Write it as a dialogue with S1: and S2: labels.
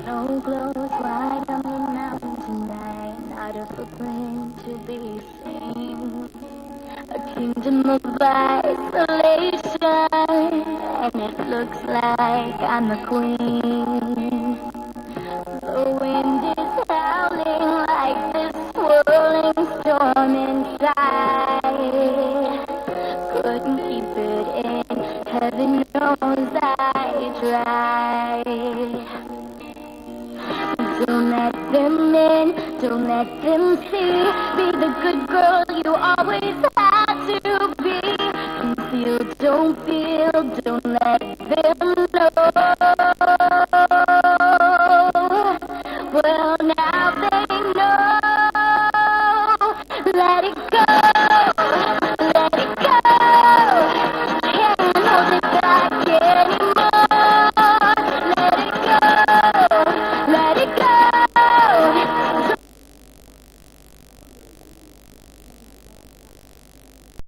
S1: Snow glows white on the mountain tonight, not a footprint to be seen. A kingdom of isolation, and it looks like I'm the queen. The wind is howling like this swirling storm inside. Couldn't keep it in, heaven knows I tried. Don't let them in, don't let them see. Be the good girl you always had to be. Conceal, don't feel, don't let them know.